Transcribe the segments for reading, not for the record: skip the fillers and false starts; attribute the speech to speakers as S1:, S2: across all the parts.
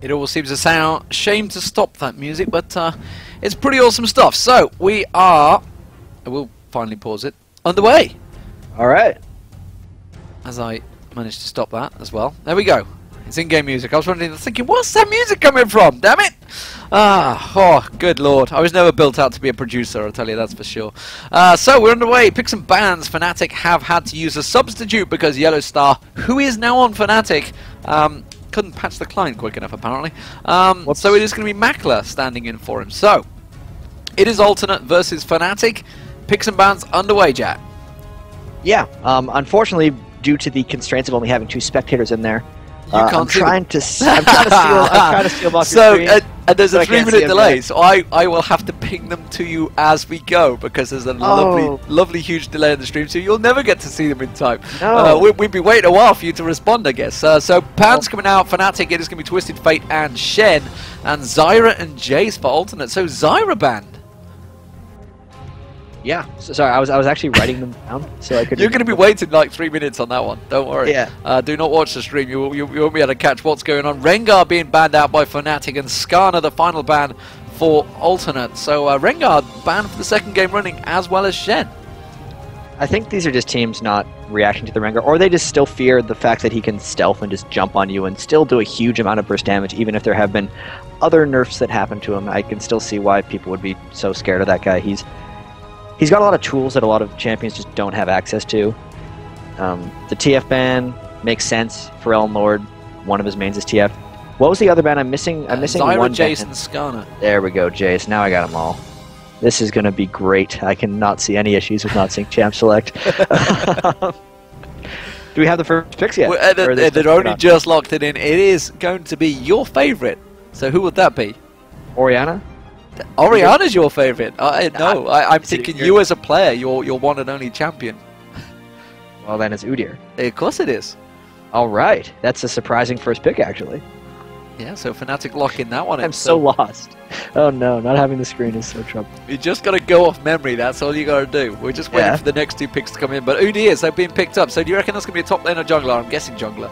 S1: It all seems a shame to stop that music, but it's pretty awesome stuff. So we are, we'll finally pause it, underway.
S2: All right.
S1: As I managed to stop that as well. There we go. It's in-game music. I was thinking, what's that music coming from? Damn it! Oh, good lord. I was never built out to be a producer, I'll tell you, that's for sure. So we're underway. Picks and bans. Fnatic have had to use a substitute because Yellow Star, who is now on Fnatic, couldn't patch the client quick enough, apparently. So it is going to be Makler standing in for him. So, it is alternate versus Fnatic. Picks and bans underway, Jack.
S2: Yeah, unfortunately, due to the constraints of only having 2 spectators in there, I'm trying to steal them off your screen.
S1: And there's a 3-minute delay, so I will have to ping them to you as we go, because there's a lovely huge delay in the stream, so you'll never get to see them in time.
S2: No.
S1: We'd be waiting a while for you to respond, I guess. So Pan's coming out, Fnatic, it is going to be Twisted Fate and Shen, and Zyra and Jace for alternate. So Zyra banned.
S2: Yeah, sorry, I was actually writing them down, so I could.
S1: You're going to be waiting like 3 minutes on that one. Don't worry.
S2: Yeah.
S1: Do not watch the stream. You won't be able to catch what's going on. Rengar being banned out by Fnatic, and Skarner the final ban for alternate. So Rengar banned for the 2nd game running, as well as Shen.
S2: I think these are just teams not reacting to the Rengar, or they just still fear the fact that he can stealth and just jump on you and still do a huge amount of burst damage, even if there have been other nerfs that happen to him. I can still see why people would be so scared of that guy. He's got a lot of tools that a lot of champions just don't have access to. The TF ban makes sense. ForellenLord, one of his mains is TF. What was the other ban? I'm missing
S1: Zyra,
S2: one.
S1: Jace, and Skarner.
S2: There we go, Jace. Now I got them all. This is going to be great. I cannot see any issues with not seeing Champ Select. Do we have the first picks yet?
S1: Well, they're only just locked it in. It is going to be your favourite. So who would that be?
S2: Orianna?
S1: Orianna's your favourite. No, I'm thinking you as a player, your one and only champion.
S2: Well, then it's Udyr.
S1: Of course it is.
S2: All right, that's a surprising first pick, actually.
S1: Yeah, so Fnatic lock in that one.
S2: I'm so lost. Oh no, not having the screen is so trouble.
S1: You just got to go off memory. That's all you got to do. We're just waiting for the next 2 picks to come in. But Udyr, they've been picked up. So do you reckon that's going to be a top lane or jungler? I'm guessing jungler.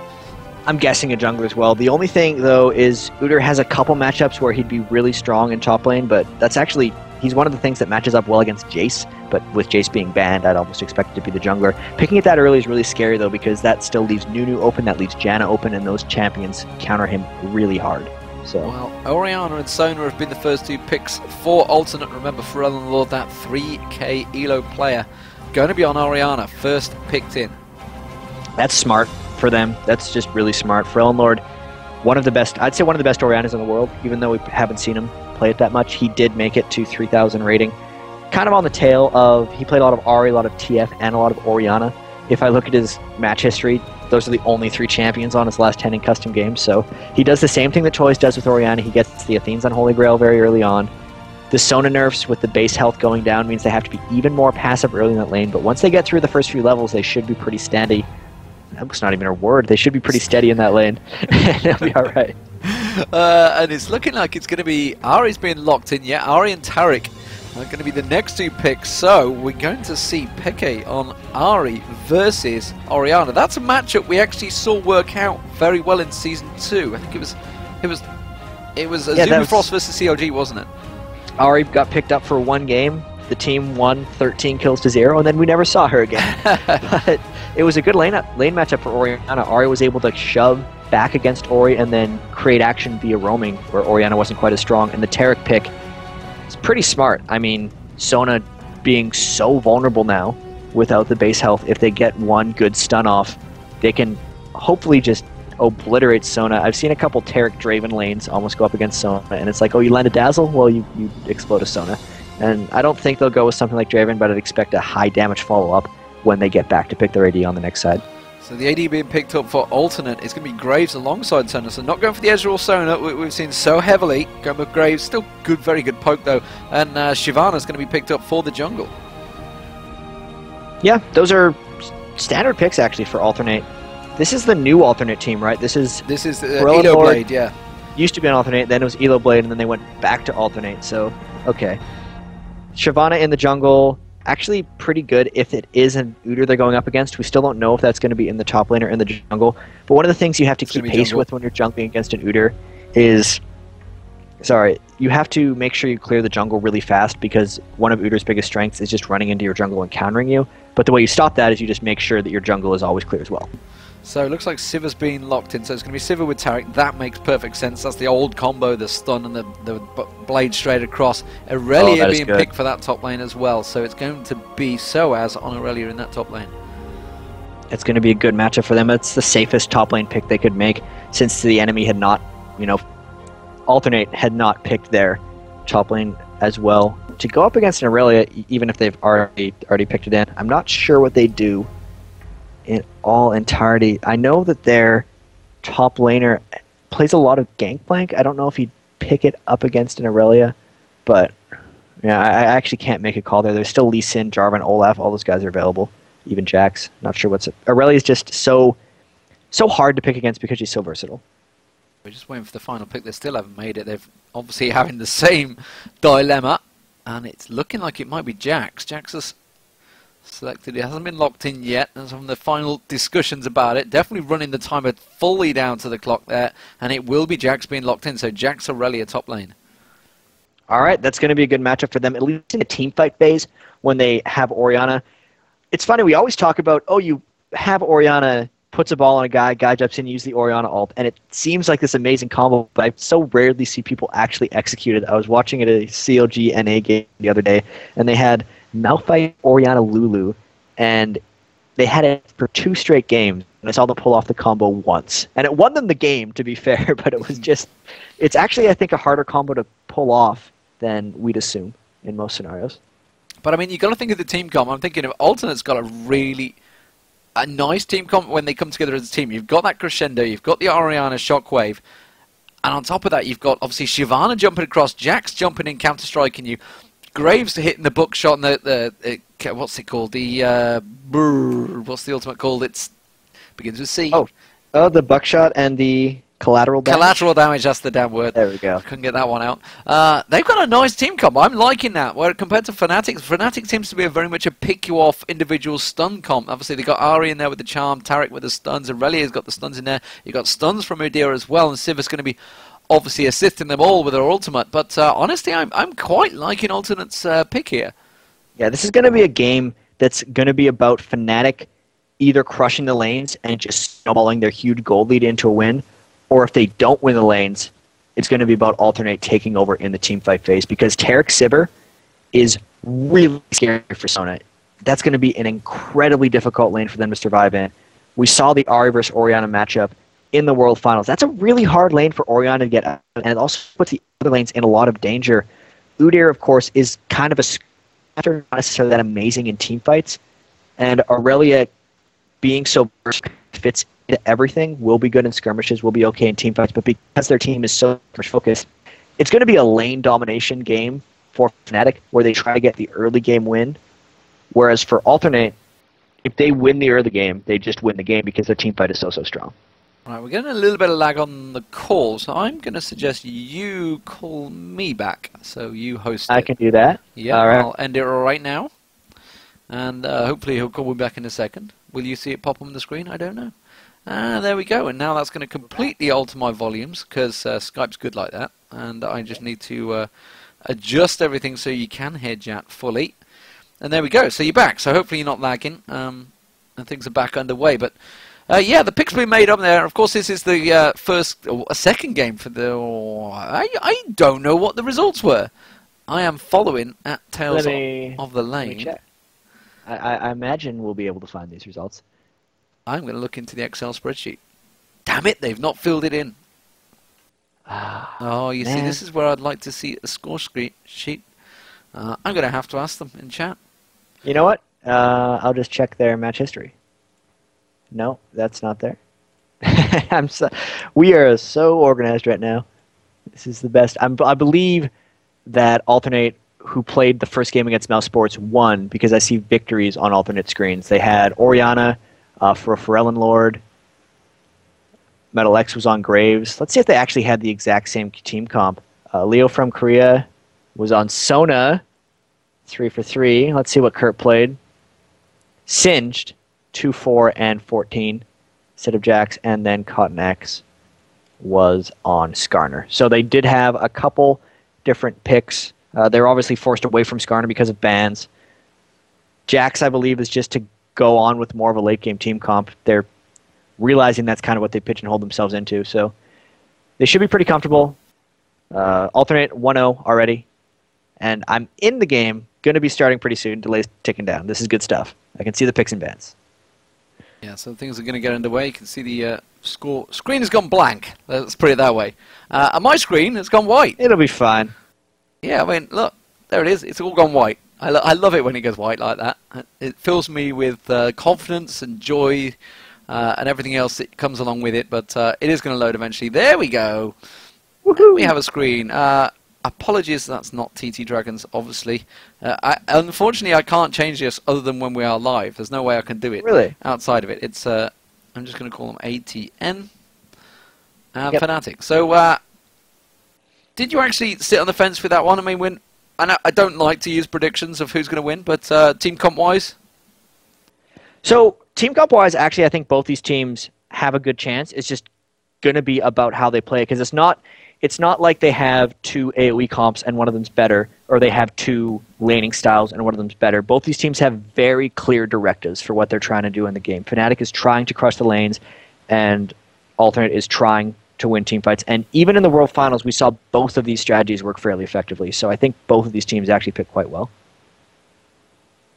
S2: I'm guessing a jungler as well. The only thing, though, is Udyr has a couple matchups where he'd be really strong in top lane, but that's actually, he's one of the things that matches up well against Jace, but with Jace being banned, I'd almost expect it to be the jungler. Picking it that early is really scary, though, because that still leaves Nunu open, that leaves Janna open, and those champions counter him really hard. So.
S1: Well, Orianna and Sona have been the first 2 picks for alternate. Remember, ForellenLord, that 3k elo player, going to be on Orianna, first picked in.
S2: That's smart for them. That's just really smart. ForellenLord, one of the best, I'd say one of the best Oriannas in the world, even though we haven't seen him play it that much. He did make it to 3,000 rating. Kind of on the tail of, he played a lot of Ahri, a lot of TF, and a lot of Orianna. If I look at his match history, those are the only 3 champions on his last 10 in custom games, so he does the same thing that Toys does with Orianna. He gets the Athene's on Holy Grail very early on. The Sona nerfs with the base health going down means they have to be even more passive early in that lane, but once they get through the first few levels, they should be pretty steady. That's not even a word. They should be pretty steady in that lane. They'll be all right.
S1: And it's looking like it's going to be Ahri's being locked in. Yeah, Ahri and Taric are going to be the next 2 picks. So we're going to see Peke on Ahri versus Orianna. That's a matchup we actually saw work out very well in Season 2. I think it was Azuma Frost versus COG, wasn't it?
S2: Ahri got picked up for 1 game. The team won 13 kills to 0, and then we never saw her again. But it was a good lane matchup for Orianna. Ahri was able to shove back against Ori and then create action via roaming, where Orianna wasn't quite as strong. And the Taric pick is pretty smart. I mean, Sona being so vulnerable now without the base health, if they get 1 good stun off, they can hopefully just obliterate Sona. I've seen a couple Taric Draven lanes almost go up against Sona, and it's like, oh, you land a Dazzle? Well, you explode a Sona. And I don't think they'll go with something like Draven, but I'd expect a high damage follow-up when they get back to pick their AD on the next side.
S1: So the AD being picked up for alternate is going to be Graves alongside Sona. So not going for the Ezreal Sona we've seen so heavily. Going with Graves, still good, very good poke though. And Shyvana's going to be picked up for the jungle.
S2: Yeah, those are standard picks actually for alternate. This is the new alternate team, right? This is
S1: Elo Blade, yeah.
S2: Used to be an alternate, then it was Elo Blade, and then they went back to alternate. So okay. Shyvana in the jungle, actually pretty good if it is an Udyr they're going up against. We still don't know if that's going to be in the top lane or in the jungle. But one of the things you have to keep pace with when you're jungling against an Udyr is, sorry, you have to make sure you clear the jungle really fast because one of Udir's biggest strengths is just running into your jungle and countering you. But the way you stop that is you just make sure that your jungle is always clear as well.
S1: So it looks like Sivir's being locked in, so it's going to be Sivir with Taric. That makes perfect sense. That's the old combo, the stun and the blade straight across. Aurelia being picked for that top lane as well, so it's going to be Soaz on Aurelia in that top lane.
S2: It's going to be a good matchup for them. It's the safest top lane pick they could make since the enemy had not, Alternate had not picked their top lane as well. To go up against an Aurelia, even if they've already picked it in, I'm not sure what they do in all entirety. I know that their top laner plays a lot of Gangplank. I don't know if he'd pick it up against an Aurelia, but yeah, I actually can't make a call there. There's still Lee Sin, Jarvan, Olaf, all those guys are available. Even Jax. Not sure what's... Aurelia's just so hard to pick against because she's so versatile.
S1: We're just waiting for the final pick. They still haven't made it. They've obviously having the same dilemma, and it's looking like it might be Jax. Jax has selected. It hasn't been locked in yet. There's some of the final discussions about it. Definitely running the timer fully down to the clock there, and it will be Jax being locked in. So Jax Aurelia top lane.
S2: All right, that's going to be a good matchup for them, at least in the team fight phase when they have Orianna. It's funny, we always talk about, you have Orianna, puts a ball on a guy jumps in, use the Orianna ult, and it seems like this amazing combo, but I so rarely see people actually execute it. I was watching at a CLG NA game the other day, and they had Malphite, Orianna, Lulu, and they had it for 2 straight games, and I saw them pull off the combo once. And it won them the game, to be fair, but it was just, it's actually, I think, a harder combo to pull off than we'd assume in most scenarios.
S1: But I mean, you've got to think of the team comp. I'm thinking of Alternate's got a nice team comp when they come together as a team. You've got that crescendo, you've got the Orianna shockwave, and on top of that, you've got obviously Shyvana jumping across, Jax jumping in, counter striking you, Graves hitting the bookshot, and the what's it called? What's the ultimate called? It begins with C.
S2: Oh, the buckshot and the collateral damage?
S1: Collateral damage, that's the damn word.
S2: There we go.
S1: Couldn't get that one out. They've got a nice team comp. I'm liking that. Where compared to Fnatic, Fnatic seems to be very much a pick-you-off individual stun comp. Obviously, they got Ari in there with the charm, Taric with the stuns, Aurelia's got the stuns in there. You've got stuns from Udyr as well, and Siv's going to be obviously assisting them all with her ultimate. But honestly, I'm quite liking Alternate's pick here. Yeah,
S2: this is going to be a game that's going to be about Fnatic either crushing the lanes and just snowballing their huge gold lead into a win, or if they don't win the lanes, it's going to be about Alternate taking over in the teamfight phase, because Taric Sivir is really scary for Sona. That's going to be an incredibly difficult lane for them to survive in. We saw the Ahri versus Orianna matchup in the World Finals. That's a really hard lane for Orianna to get out, and it also puts the other lanes in a lot of danger. Udyr, of course, is kind of a not necessarily that amazing in teamfights, and Aurelia being so fits into everything, will be good in skirmishes, will be okay in teamfights, but because their team is so much focused, it's going to be a lane domination game for Fnatic, where they try to get the early game win, whereas for Alternate, if they win the early game, they just win the game because their teamfight is so strong.
S1: All right, we're getting a little bit of lag on the call, so I'm going to suggest you call me back, so you host it.
S2: I can do that.
S1: Yeah,
S2: all right.
S1: I'll end it right now, and hopefully he'll call me back in a second. Will you see it pop on the screen? I don't know. There we go, and now that's going to completely alter my volumes, because Skype's good like that, and I just need to adjust everything so you can hear chat fully. And there we go, so you're back, so hopefully you're not lagging, and things are back underway, but yeah, the pick's been made up there. Of course, this is the second game for the... I don't know what the results were. I am following at Tails of the Lane.
S2: Let me check. I imagine we'll be able to find these results.
S1: I'm going to look into the Excel spreadsheet. Damn it, they've not filled it in. Oh, you see, this is where I'd like to see a score sheet. I'm going to have to ask them in chat.
S2: You know what? I'll just check their match history. No, that's not there. We are so organized right now. This is the best. I believe that Alternate, who played the first game against Mouse Sports, won because I see victories on Alternate screens. They had Orianna for a ForellenLord. Metal X was on Graves. Let's see if they actually had the exact same team comp. Leo from Korea was on Sona, 3 for 3. Let's see what Kurt played. Singed, 2, 4, and 14 instead of Jax, and then Cotton X was on Skarner. So they did have a couple different picks. They were obviously forced away from Skarner because of bans. Jax, I believe, is just to go on with more of a late-game team comp. They're realizing that's kind of what they pigeonholed themselves into. So they should be pretty comfortable. Alternate 1-0 already. And I'm in the game, going to be starting pretty soon. Delay's ticking down. This is good stuff. I can see the picks and bans.
S1: Yeah, so things are going to get underway. You can see the score. Screen has gone blank. Let's put it that way. And my screen has gone white.
S2: It'll be fine.
S1: Yeah, I mean, look, there it is. It's all gone white. I love it when it goes white like that. It fills me with confidence and joy and everything else that comes along with it. But it is going to load eventually. There we go.
S2: Woohoo!
S1: We have a screen. Apologies, that's not TT Dragons, obviously. Unfortunately, I can't change this other than when we are live. There's no way I can do it
S2: Really?
S1: outside of it. It's I'm just going to call them ATN and
S2: Yep.
S1: Fnatic. So, did you actually sit on the fence with that one? I mean, I don't like to use predictions of who's going to win, but team comp-wise?
S2: So, team comp-wise, actually, I think both these teams have a good chance. It's just going to be about how they play, because it's not like they have two AoE comps and one of them's better, or they have two laning styles and one of them's better. Both these teams have very clear directives for what they're trying to do in the game. Fnatic is trying to crush the lanes, and Alternate is trying to win team fights. And even in the World Finals, we saw both of these strategies work fairly effectively. So I think both of these teams actually pick quite well.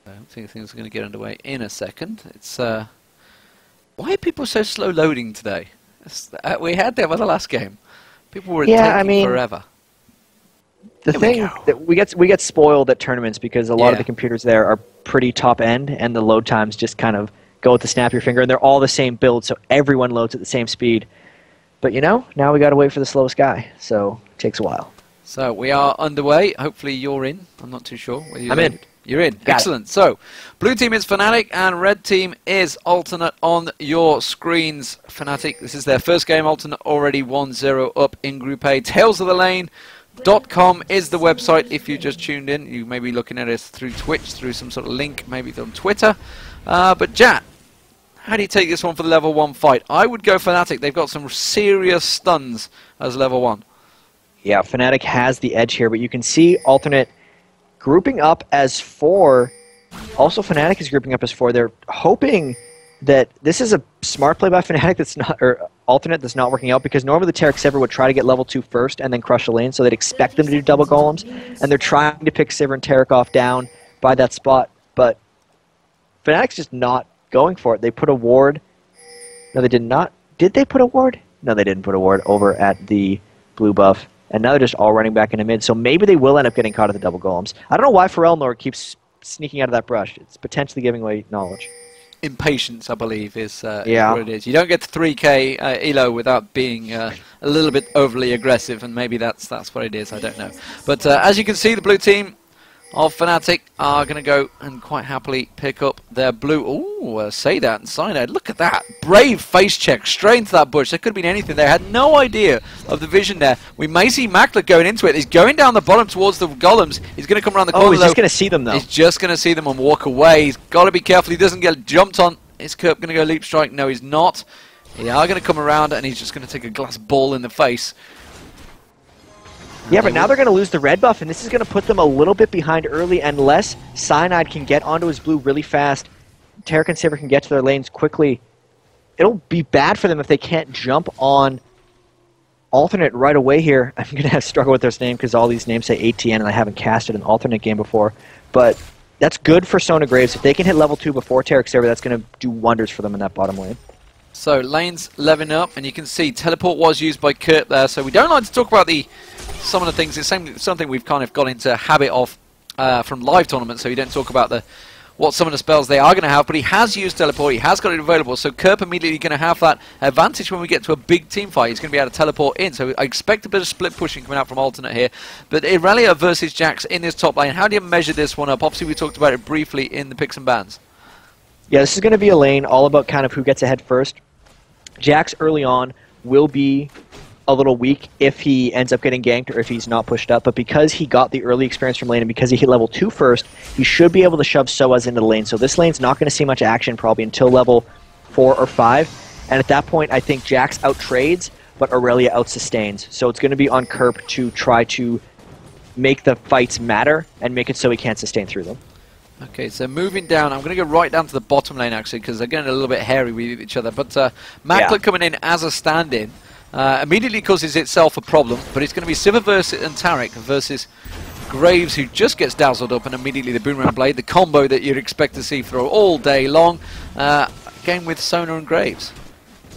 S1: I think things are going to get underway in a second. It's why are people so slow loading today? We had that with the last game. People were taking forever.
S2: The thing that we get spoiled at tournaments because a lot of the computers there are pretty top end, and the load times just kind of go with the snap of your finger, and they're all the same build, so everyone loads at the same speed. But you know, now we got to wait for the slowest guy, so it takes a while.
S1: So we are underway. Hopefully you're in. I'm not too sure.
S2: I'm in.
S1: You're in. Excellent. So, blue team is Fnatic and red team is Alternate on your screens. Fnatic, this is their first game. Alternate already 1-0 up in Group A. Tailsofthelane.com is the website if you just tuned in. You may be looking at us through Twitch, through some sort of link, maybe on Twitter. But Jat, how do you take this one for the level 1 fight? I would go Fnatic. They've got some serious stuns as level 1.
S2: Yeah, Fnatic has the edge here, but you can see Alternate grouping up as 4. Also, Fnatic is grouping up as 4. They're hoping that this is a smart play by Fnatic that's not, or Alternate that's not working out, because normally the Taric Sivir would try to get level 2 first and then crush the lane, so they'd expect them to do double golems, and they're trying to pick Sivir and Taric off down by that spot, but Fnatic's just not going for it. They put a ward. No, they did not. Did they put a ward? No, they didn't put a ward over at the blue buff. And now they're just all running back into mid. So maybe they will end up getting caught at the double golems. I don't know why ForellenLord keeps sneaking out of that brush. It's potentially giving away knowledge.
S1: Impatience, I believe, is what
S2: yeah.
S1: it is. You don't get to 3k elo without being a little bit overly aggressive, and maybe that's what it is. I don't know. But as you can see, the blue team of Fnatic are going to go and quite happily pick up their blue. Ooh, say that and Cyanide. Look at that. Brave face check straight into that bush. There could have been anything. They had no idea of the vision there. We may see Makler going into it. He's going down the bottom towards the golems. He's going to come around the corner.
S2: Oh, he's just going to see them, though.
S1: He's just going to see them and walk away. He's got to be careful he doesn't get jumped on. Is Kerp going to go leap strike? No, he's not. They are going to come around, and he's just going to take a glass ball in the face.
S2: Yeah, but now they're going to lose the red buff, and this is going to put them a little bit behind early unless Cyanide can get onto his blue really fast. Taric and Sivir can get to their lanes quickly. It'll be bad for them if they can't jump on Alternate right away here. I'm going to have to struggle with this name because all these names say ATN, and I haven't casted an Alternate game before. But that's good for Sona Graves. If they can hit level 2 before Taric Sivir, that's going to do wonders for them in that bottom lane.
S1: So, lanes leveling up, and you can see teleport was used by Kurt there. So we don't like to talk about some of the things. It's something we've kind of got into a habit of from live tournaments, so you don't talk about what some of the spells they are going to have, but he has used teleport, he has got it available, so Kerp immediately going to have that advantage when we get to a big team fight. He's going to be able to teleport in, so I expect a bit of split pushing coming out from Alternate here. But Irelia versus Jax in this top lane, how do you measure this one up? Obviously we talked about it briefly in the picks and bans.
S2: Yeah, this is going to be a lane all about kind of who gets ahead first. Jax early on will be a little weak if he ends up getting ganked or if he's not pushed up, but because he got the early experience from lane and because he hit level 2 first, he should be able to shove Soaz into the lane. So this lane's not going to see much action probably until level 4 or 5, and at that point I think Jax out-trades, but Aurelia out-sustains. So it's going to be on Kerp to try to make the fights matter and make it so he can't sustain through them.
S1: Okay, so moving down, I'm going to go right down to the bottom lane actually, because they're getting a little bit hairy with each other. But Makler coming in as a stand-in immediately causes itself a problem, but it's going to be Sivir and Taric versus Graves, who just gets dazzled up, and immediately the Boomerang Blade, the combo that you'd expect to see throw all day long. Game with Sona and Graves.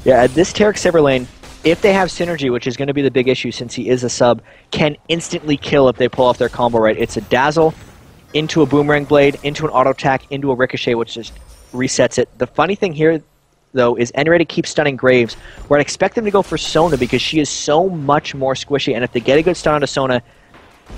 S2: Yeah, this Taric Sivir lane, if they have synergy, which is going to be the big issue since he is a sub, can instantly kill if they pull off their combo right. It's a dazzle into a Boomerang Blade, into an auto attack, into a Ricochet, which just resets it. The funny thing here, though, is Enerated keeps stunning Graves, where I'd expect them to go for Sona because she is so much more squishy, and if they get a good stun onto Sona,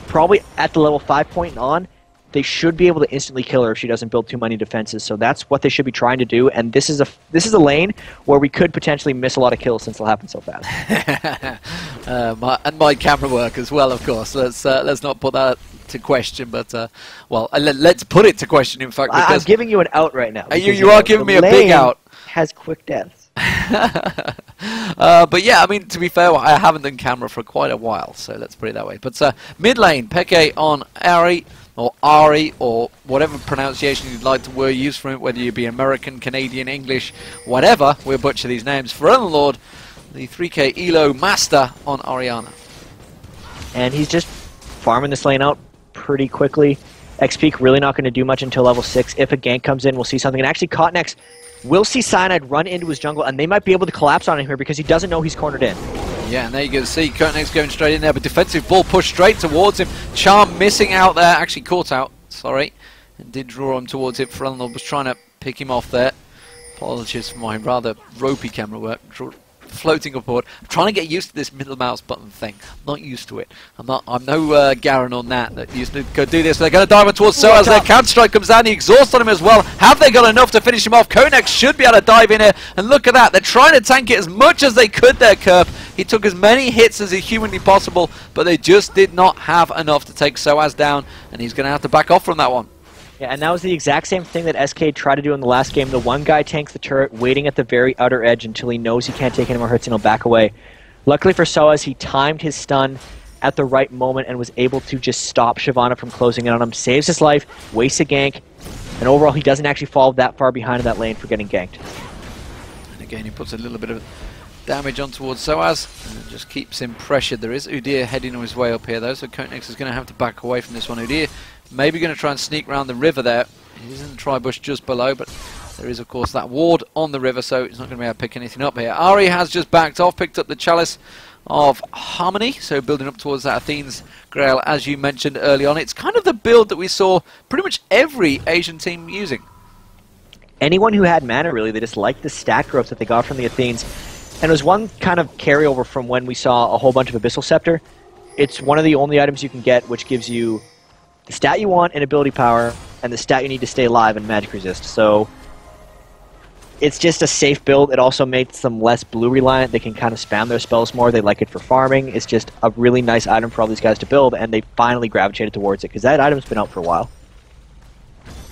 S2: probably at the level 5 point on, they should be able to instantly kill her if she doesn't build too many defenses. So that's what they should be trying to do, and this is a lane where we could potentially miss a lot of kills since it'll happen so fast.
S1: And my camera work as well, of course. Let's not put that to question, but well, let's put it to question. In fact,
S2: I'm giving you an out right now.
S1: You are giving me a big out.
S2: Has quick deaths.
S1: But yeah, I mean, to be fair, I haven't done camera for quite a while, so let's put it that way. But mid lane, Peke on Ari, or Ari, or whatever pronunciation you'd like to use for it, whether you be American, Canadian, English, whatever. We'll butcher these names. ForellenLord, the 3K Elo master on Orianna.
S2: And he's just farming this lane out pretty quickly. XP really not going to do much until level 6. If a gank comes in, we'll see something. And actually, Cotnex will see Cyanide run into his jungle, and they might be able to collapse on him here because he doesn't know he's cornered in.
S1: Yeah, and there you go. See, Cotnex going straight in there, but defensive ball pushed straight towards him. Charm missing out there, actually caught out, sorry, and did draw him towards it. ForellenLord was trying to pick him off there. Apologies for my rather ropey camera work. Floating upward. I'm trying to get used to this middle mouse button thing. I'm not used to it. I'm no Garen or Nat that used to go do this. They're going to dive towards Soaz. Their counter strike comes down. He exhausts on him as well. Have they got enough to finish him off? Konex should be able to dive in here. And look at that. They're trying to tank it as much as they could there, Kerp. He took as many hits as is humanly possible, but they just did not have enough to take Soaz down, and he's going to have to back off from that one.
S2: Yeah, and that was the exact same thing that SK tried to do in the last game. The one guy tanks the turret, waiting at the very outer edge until he knows he can't take any more hits and he'll back away. Luckily for Soaz, he timed his stun at the right moment and was able to just stop Shyvana from closing in on him. Saves his life, wastes a gank, and overall he doesn't actually fall that far behind in that lane for getting ganked.
S1: And again, he puts a little bit of damage on towards Soaz, and it just keeps him pressured. There is Udyr heading on his way up here though, so Kotex is going to have to back away from this one. Udyr maybe going to try and sneak around the river there. He's in the tri-bush just below, but there is of course that ward on the river, so he's not going to be able to pick anything up here. Ari has just backed off, picked up the Chalice of Harmony, so building up towards that Athene's Grail as you mentioned early on. It's kind of the build that we saw pretty much every Asian team using.
S2: Anyone who had mana, really, they just liked the stat growth that they got from the Athenes. And it was one kind of carryover from when we saw a whole bunch of Abyssal Scepter. It's one of the only items you can get which gives you the stat you want in ability power and the stat you need to stay alive in magic resist. So it's just a safe build. It also makes them less blue reliant. They can kind of spam their spells more. They like it for farming. It's just a really nice item for all these guys to build, and they finally gravitated towards it because that item's been out for a while.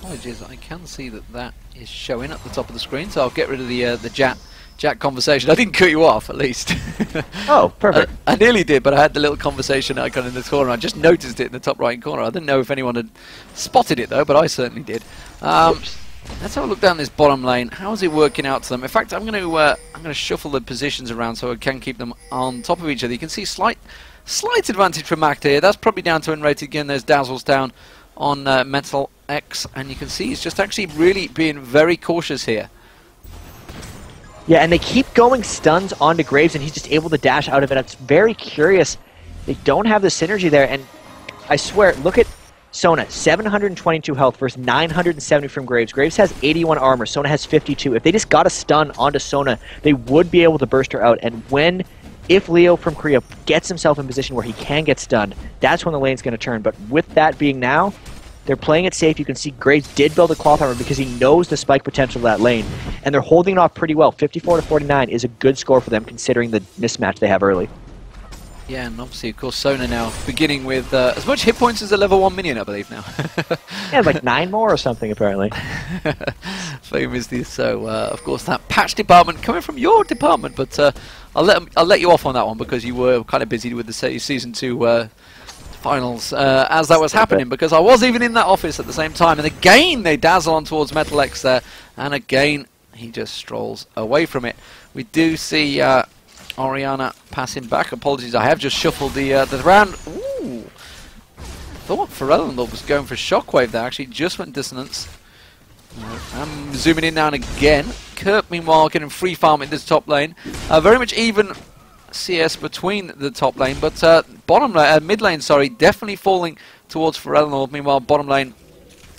S1: Apologies, I can see that is showing at the top of the screen, so I'll get rid of the Jack conversation. I didn't cut you off, at least.
S2: Oh, perfect.
S1: I nearly did, but I had the little conversation icon in the corner. I just noticed it in the top right corner. I didn't know if anyone had spotted it, though, but I certainly did. Let's have a look down this bottom lane. How is it working out to them? In fact, I'm going to shuffle the positions around so I can keep them on top of each other. You can see slight advantage for Mac here. That's probably down to Unrated again. There's Dazzles down on Metal X, and you can see he's just actually really being very cautious here.
S2: Yeah, and they keep going stuns onto Graves, and he's just able to dash out of it. It's very curious. They don't have the synergy there, and I swear, look at Sona, 722 health versus 970 from Graves. Graves has 81 armor, Sona has 52. If they just got a stun onto Sona, they would be able to burst her out, and if Leo from Korea gets himself in position where he can get stunned, that's when the lane's going to turn. But with that being now, they're playing it safe. You can see Graves did build a cloth armor because he knows the spike potential of that lane. And they're holding it off pretty well. 54 to 49 is a good score for them considering the mismatch they have early.
S1: Yeah, and obviously, of course, Sona now beginning with as much hit points as a level 1 minion, I believe now.
S2: Yeah, like 9 more or something, apparently.
S1: Famously so. Of course, that patch department coming from your department, but I'll let you off on that one because you were kind of busy with the Season 2 finals as that was happening, because I was even in that office at the same time, and again they dazzle on towards Metalex there, and again he just strolls away from it. We do see Orianna passing back. Apologies, I have just shuffled the round. Ooh, thought ForellenLord was going for Shockwave there. Actually, just went Dissonance. I'm zooming in now and again. Kirk, meanwhile, getting free farm in this top lane. Very much even CS between the top lane, but mid lane, sorry, definitely falling towards ForellenLord. Meanwhile, bottom lane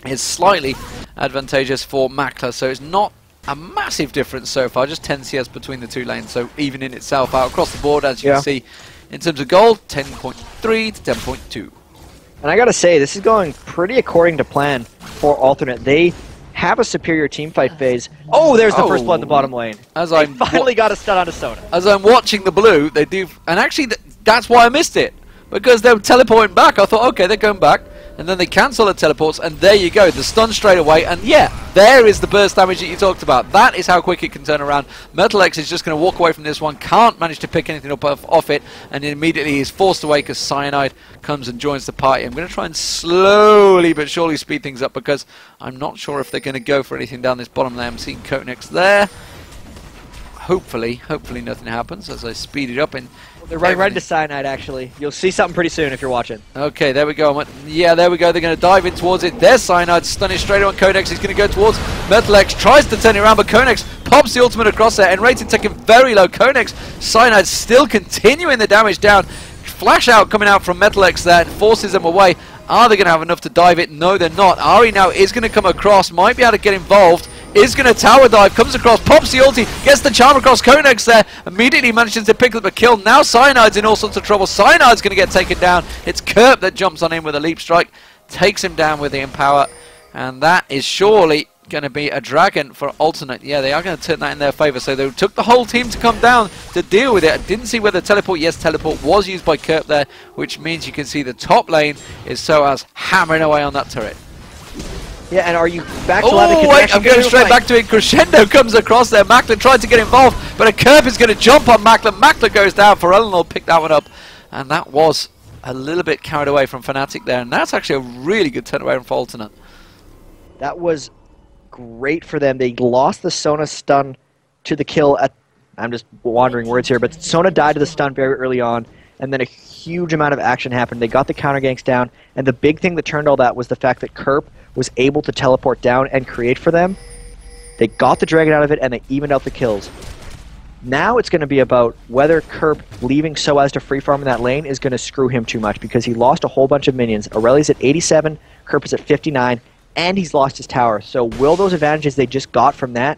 S1: is slightly advantageous for Makler, so it's not a massive difference so far, just 10 CS between the two lanes, so evening itself out across the board, as you can see. In terms of gold, 10.3 to 10.2.
S2: And I gotta say, this is going pretty according to plan for Alternate. They have a superior teamfight phase. Oh, there's the first blood in the bottom lane. As I finally got a stun on a Sona.
S1: As I'm watching the blue, they do, and actually that's why I missed it, because they were teleporting back. I thought, okay, they're going back, and then they cancel the teleports, and there you go, the stun straight away, and yeah, there is the burst damage that you talked about. That is how quick it can turn around. Metalex is just going to walk away from this one, can't manage to pick anything up off it, and immediately is forced away because Cyanide comes and joins the party. I'm going to try and slowly but surely speed things up, because I'm not sure if they're going to go for anything down this bottom lane. I'm seeing Kotenex there. Hopefully nothing happens as I speed it up. And
S2: they're right into Cyanide, actually. You'll see something pretty soon if you're watching.
S1: Okay, there we go. Yeah, there we go. They're going to dive in towards it. There's Cyanide, stunning straight on Kotenex. He's going to go towards Metalex. Tries to turn it around, but Kotenex pops the ultimate across there. And rated taken very low. Kotenex, Cyanide still continuing the damage down. Flash out coming out from Metalex there and forces them away. Are they going to have enough to dive it? No, they're not. Ari now is going to come across. Might be able to get involved. Is going to tower dive, comes across, pops the ulti, gets the charm across. Kotenex there, immediately manages to pick up a kill. Now Cyanide's in all sorts of trouble. Cyanide's going to get taken down. It's Kerp that jumps on him with a leap strike, takes him down with the empower, and that is surely going to be a dragon for Alternate. Yeah, they are going to turn that in their favour, so they took the whole team to come down to deal with it. I didn't see whether teleport, yes, teleport was used by Kerp there, which means you can see the top lane is Soaz hammering away on that turret.
S2: Yeah, and are you back to
S1: oh, wait, I'm going straight back to it. Crescendo comes across there. Makler tried to get involved, but a Kerp is going to jump on Makler. Makler goes down. ForellenLord picked that one up, and that was a little bit carried away from Fnatic there, and that's actually a really good turnaround for Alternate.
S2: That was great for them. They lost the Sona stun to the kill at... I'm just wandering words here, but Sona died to the stun very early on, and then a huge amount of action happened. They got the counter ganks down, and the big thing that turned all that was the fact that Kerp was able to teleport down and create for them. They got the dragon out of it, and they evened out the kills. Now it's going to be about whether Kerp leaving Soaz to free farm in that lane is going to screw him too much, because he lost a whole bunch of minions. Aurelia's at 87, Kerp is at 59, and he's lost his tower. So will those advantages they just got from that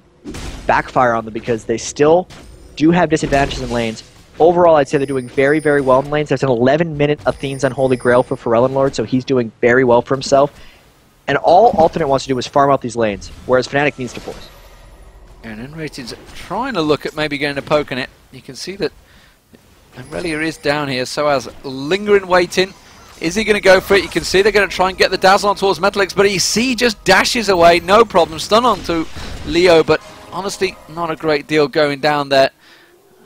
S2: backfire on them, because they still do have disadvantages in lanes? Overall, I'd say they're doing very, very well in lanes. There's an 11-minute Athene's Unholy Grail for ForellenLord, so he's doing very well for himself. And all Alternate wants to do is farm out these lanes, whereas Fnatic needs to force.
S1: And Enrated's trying to look at maybe getting a poke in it. You can see that Aurelia is down here, so as lingering waiting. Is he going to go for it? You can see they're going to try and get the dazzle on towards Metalex, but you see he just dashes away, no problem. Stun onto Leo, but honestly, not a great deal going down there.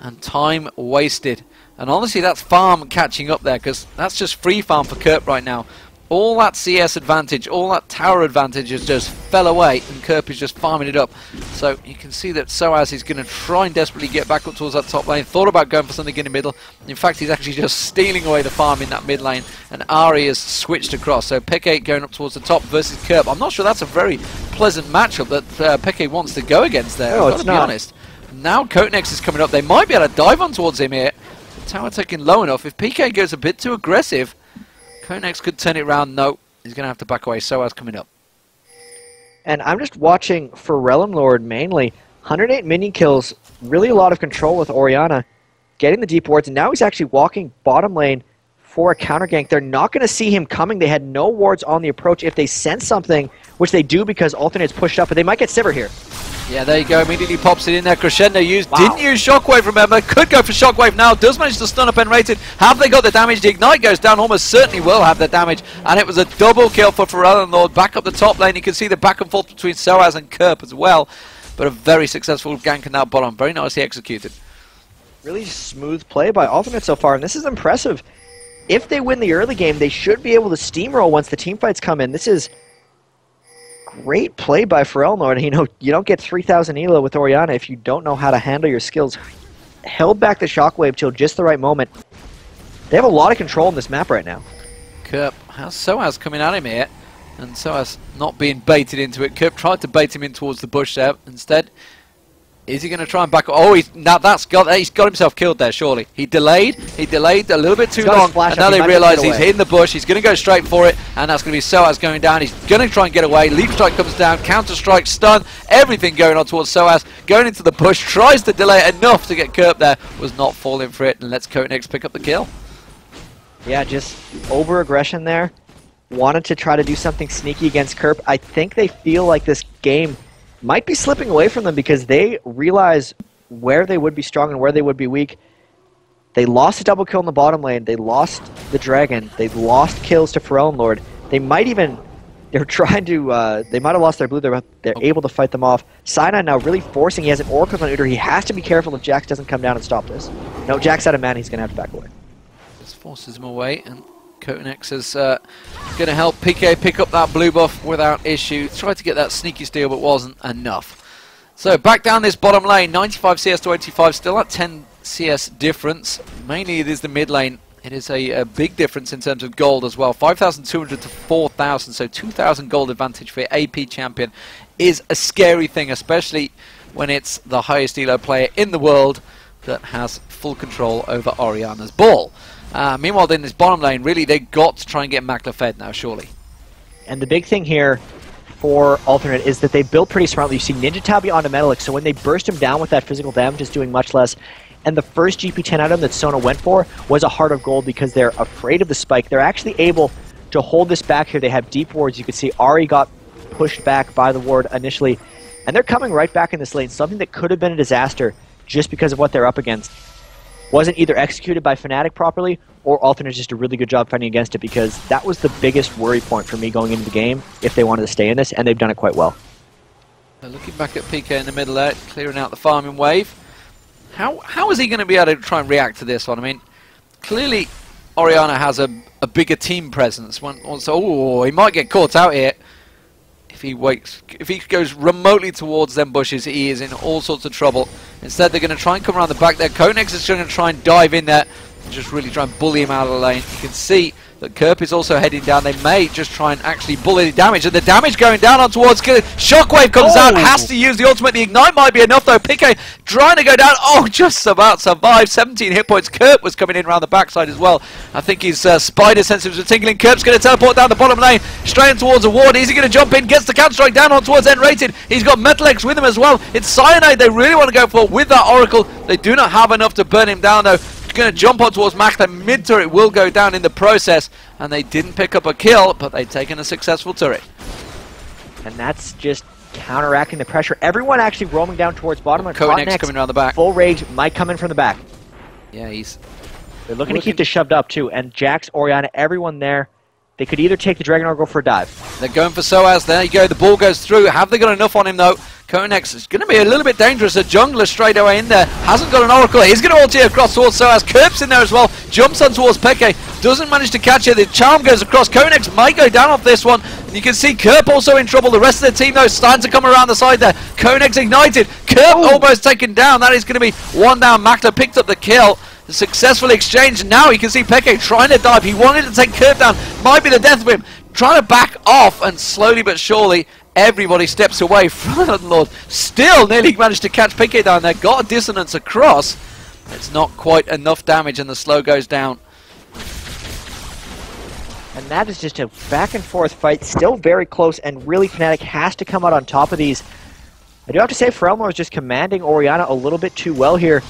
S1: And time wasted. And honestly, that's farm catching up there, because that's just free farm for Kerp right now. All that CS advantage, all that tower advantage has just fell away, and Kerp is just farming it up. So you can see that Soaz is going to try and desperately get back up towards that top lane. Thought about going for something in the middle. In fact, he's actually just stealing away the farm in that mid lane, and Ari has switched across. So Peke going up towards the top versus Kerp. I'm not sure that's a very pleasant matchup that Peke wants to go against there.
S2: No,
S1: I've got to be honest. Now Kotenex is coming up. They might be able to dive on towards him here. The tower taking low enough. If PK goes a bit too aggressive, Kotenex could turn it around. No, he's going to have to back away. Soaz coming up.
S2: And I'm just watching ForellenLord mainly. 108 minion kills, really a lot of control with Orianna, getting the deep wards, and now he's actually walking bottom lane for a counter gank. They're not going to see him coming. They had no wards on the approach. If they sense something, which they do because Alternate's pushed up, but they might get Sivir here.
S1: Yeah, there you go. Immediately pops it in there. Crescendo used.
S2: Wow.
S1: Didn't use Shockwave, remember. Could go for Shockwave now. Does manage to stun up N-Rated. Have they got the damage? The Ignite goes down. Almost certainly will have the damage. And it was a double kill for ForellenLord. Back up the top lane. You can see the back and forth between Soaz and Kerp as well. But a very successful gank in that bottom. Very nicely executed.
S2: Really smooth play by Alternate so far. And this is impressive. If they win the early game, they should be able to steamroll once the team fights come in. This is great play by ForellenLord. You know, you don't get 3,000 elo with Orianna if you don't know how to handle your skills. Held back the Shockwave till just the right moment. They have a lot of control in this map right now.
S1: Kerp has Soaz coming at him here. And Soaz not being baited into it. Kerp tried to bait him in towards the bush there. Instead, is he going to try and back up? Oh, he's got himself killed there, surely. He delayed a little bit too long, and now they realise he's hitting the bush. He's going to go straight for it, and that's going to be Soaz going down. He's going to try and get away. Leap strike comes down, counter strike, stun, everything going on towards Soaz. Going into the bush, tries to delay it enough to get Kerp there, was not falling for it, and lets Kotenex pick up the kill.
S2: Yeah, just over-aggression there. Wanted to try to do something sneaky against Kerp. I think they feel like this game might be slipping away from them because they realize where they would be strong and where they would be weak. They lost a double kill in the bottom lane. They lost the Dragon. They lost kills to ForellenLord. They might even... They're trying to... they might have lost their blue. They're able to fight them off. Cyanide now really forcing. He has an Oracle on Udyr. He has to be careful if Jax doesn't come down and stop this. No, Jax out of mana. He's going to have to back away.
S1: This forces him away, and Kotenex is going to help PK pick up that blue buff without issue. Tried to get that sneaky steal, but wasn't enough. So back down this bottom lane, 95 CS to 85, still at 10 CS difference. Mainly it is the mid lane. It is a big difference in terms of gold as well. 5,200 to 4,000, so 2,000 gold advantage for AP champion is a scary thing, especially when it's the highest elo player in the world that has full control over Orianna's ball. Meanwhile, in this bottom lane, really, they've got to try and get Makler fed now, surely. And
S2: the big thing here for Alternate is that they built pretty smartly. You see Ninja Tabi onto Metalik, so when they burst him down with that physical damage, it's doing much less. And the first GP10 item that Sona went for was a Heart of Gold because they're afraid of the spike. They're actually able to hold this back here. They have deep wards. You can see Ahri got pushed back by the ward initially. And they're coming right back in this lane, something that could have been a disaster just because of what they're up against. Wasn't either executed by Fnatic properly, or Alternate just a really good job fighting against it, because that was the biggest worry point for me going into the game if they wanted to stay in this, and they've done it quite well.
S1: Looking back at PK in the middle there, clearing out the farming wave. How is he going to be able to try and react to this one? I mean, clearly Orianna has a bigger team presence. So, he might get caught out here. If he goes remotely towards them bushes, he is in all sorts of trouble. Instead, they're going to try and come around the back there. Kotenex is going to try and dive in there and just really try and bully him out of the lane. You can see that Kerp is also heading down. They may just try and actually bully the damage. And the damage going down on towards Kerp. Shockwave comes out, has to use the ultimate. The Ignite might be enough though. Piqué trying to go down. Oh, just about survived. 17 hit points. Kerp was coming in around the backside as well. I think his spider senses were tingling. Kerp's going to teleport down the bottom lane, straight in towards a ward. Is he going to jump in? Gets the counter strike down on towards N-Rated. He's got Metalex with him as well. It's Cyanide they really want to go for with that Oracle. They do not have enough to burn him down though. Going to jump on towards Mac. The mid turret will go down in the process, and they didn't pick up a kill, but they've taken a successful turret.
S2: And that's just counteracting the pressure. Everyone actually roaming down towards bottom.
S1: Kotenex coming around the back.
S2: Full rage might come in from the back.
S1: Yeah,
S2: they're looking to keep this shoved up too. And Jax, Orianna, everyone there. They could either take the Dragon or go for a dive.
S1: They're going for Soaz. There you go. The ball goes through. Have they got enough on him though? Kotenex is going to be a little bit dangerous. A jungler straight away in there. Hasn't got an Oracle. He's going to ulti across towards Soaz. Kerp's in there as well. Jumps on towards Peke. Doesn't manage to catch it. The charm goes across. Kotenex might go down off this one. And you can see Kerp also in trouble. The rest of the team though starting to come around the side there. Kotenex ignited. Kerp almost taken down. That is going to be one down. Makler picked up the kill. The successful exchange. Now you can see Peke trying to dive. He wanted to take Kerp down. Might be the death of him. Trying to back off, and slowly but surely everybody steps away. ForellenLord still nearly managed to catch Peke down there. Got a dissonance across. It's not quite enough damage, and the slow goes down.
S2: And that is just a back and forth fight. Still very close, and really Fnatic has to come out on top of these. I do have to say ForellenLord is just commanding Orianna a little bit too well here.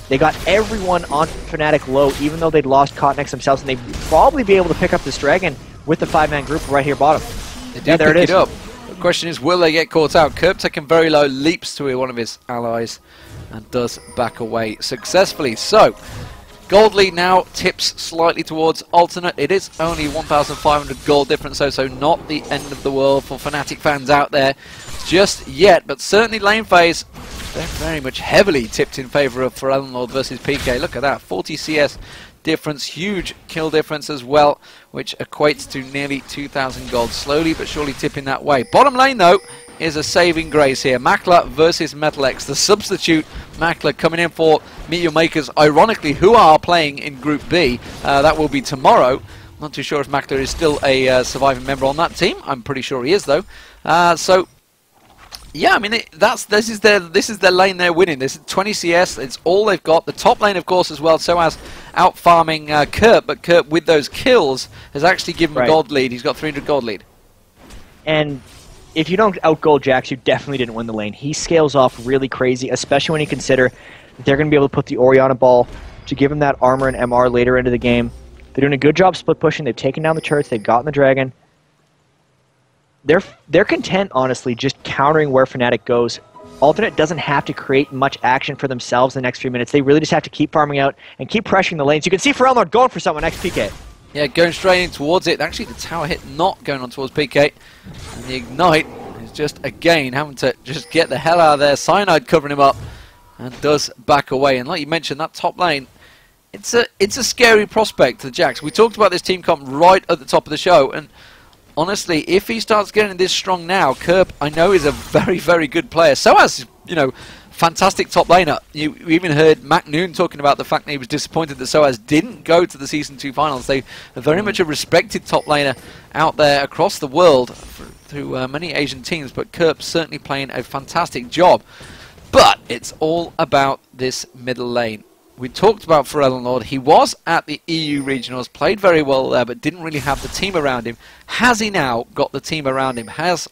S2: They got everyone on Fnatic low, even though they'd lost Kotenex themselves, and they'd probably be able to pick up this Dragon with the 5-man group right here bottom.
S1: They did pick it up. The question is, will they get caught out? Kerp taking very low, leaps to one of his allies and does back away successfully. So, gold lead now tips slightly towards alternate. It is only 1,500 gold difference, so not the end of the world for Fnatic fans out there just yet. But certainly lane phase, they're very much heavily tipped in favour of ForellenLord versus PK. Look at that, 40 CS difference, huge kill difference as well, which equates to nearly 2,000 gold. Slowly but surely tipping that way. Bottom lane though is a saving grace here. Makler versus MetalX, the substitute. Makler coming in for Meet Your Makers, ironically, who are playing in Group B. That will be tomorrow. Not too sure if Makler is still a surviving member on that team. I'm pretty sure he is though. So yeah, I mean, this is their lane they're winning. This is 20 CS. It's all they've got. The top lane, of course, as well. So as out farming Kerp, but Kerp with those kills has actually given him a gold lead. He's got 300 gold lead. And
S2: if you don't out-gold Jax, you definitely didn't win the lane. He scales off really crazy, especially when you consider that they're going to be able to put the Orianna ball to give him that armor and MR later into the game. They're doing a good job split pushing. They've taken down the turrets. They've gotten the dragon. They're content, honestly, just countering where Fnatic goes. Alternate doesn't have to create much action for themselves in the next few minutes. They really just have to keep farming out and keep pressuring the lanes. You can see ForellenLord going for someone next PK.
S1: Yeah, going straight in towards it. Actually, the tower hit not going on towards PK. And the Ignite is just, again, having to just get the hell out of there. Cyanide covering him up and does back away. And like you mentioned, that top lane, it's a scary prospect to the Jax. We talked about this team comp right at the top of the show, and honestly, if he starts getting this strong now, Kerp, I know, is a very, very good player. So as, you know, fantastic top laner. You even heard Mac Noon talking about the fact that he was disappointed that Soaz didn't go to the Season 2 finals. They are very much a respected top laner out there across the world through many Asian teams, but Kerp certainly playing a fantastic job. But it's all about this middle lane. We talked about ForellenLord. He was at the EU Regionals, played very well there, but didn't really have the team around him. Has he now got the team around him?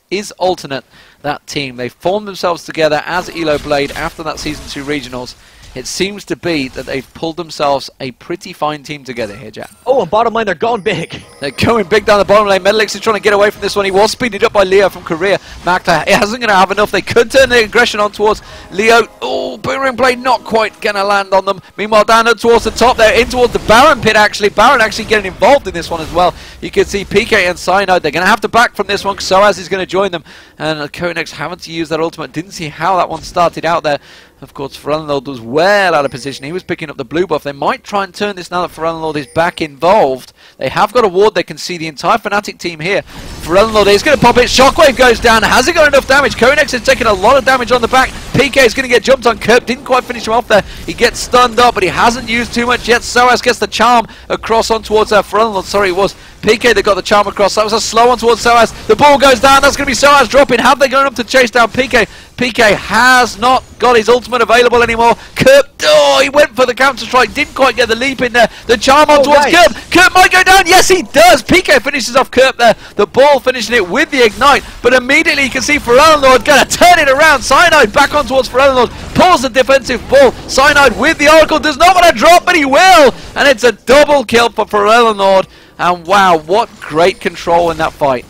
S1: Is Alternate that team? They formed themselves together as Elo Blade after that Season 2 Regionals. It seems to be that they've pulled themselves a pretty fine team together here, Jack.
S2: Oh, and bottom lane, they're going big.
S1: They're going big down the bottom lane. MetalX is trying to get away from this one. He was speeded up by Leo from Korea. Makler hasn't going to have enough. They could turn the aggression on towards Leo. Oh, Boomerang Blade not quite going to land on them. Meanwhile, down towards the top there, in towards the Baron pit, actually. Baron actually getting involved in this one as well. You can see PK and Cyanide. They're going to have to back from this one. Soaz is going to join them. And Konex having to use that ultimate. Didn't see how that one started out there. Of course, ForellenLord was well out of position. He was picking up the blue buff. They might try and turn this now that ForellenLord is back involved. They have got a ward. They can see the entire Fnatic team here. ForellenLord is going to pop it. Shockwave goes down. Has he got enough damage? Konex is taking a lot of damage on the back. PK is going to get jumped on. Kerp didn't quite finish him off there. He gets stunned up, but he hasn't used too much yet. Soaz gets the charm across on towards ForellenLord. Sorry, it was PK that got the charm across. That was a slow one towards Soaz. The ball goes down. That's going to be Soaz dropping. Have they gone up to chase down PK? PK has not got his ultimate available anymore. Kerp, oh, he went for the counter strike, didn't quite get the leap in there. The charm on towards Kerp. Kerp might go down. Yes, he does. PK finishes off Kerp there. The ball finishing it with the ignite, but immediately you can see ForellenLord going to turn it around. Cyanide back on towards ForellenLord, pulls the defensive ball. Cyanide with the Oracle does not want to drop, but he will, and it's a double kill for ForellenLord. And wow, what great control in that fight.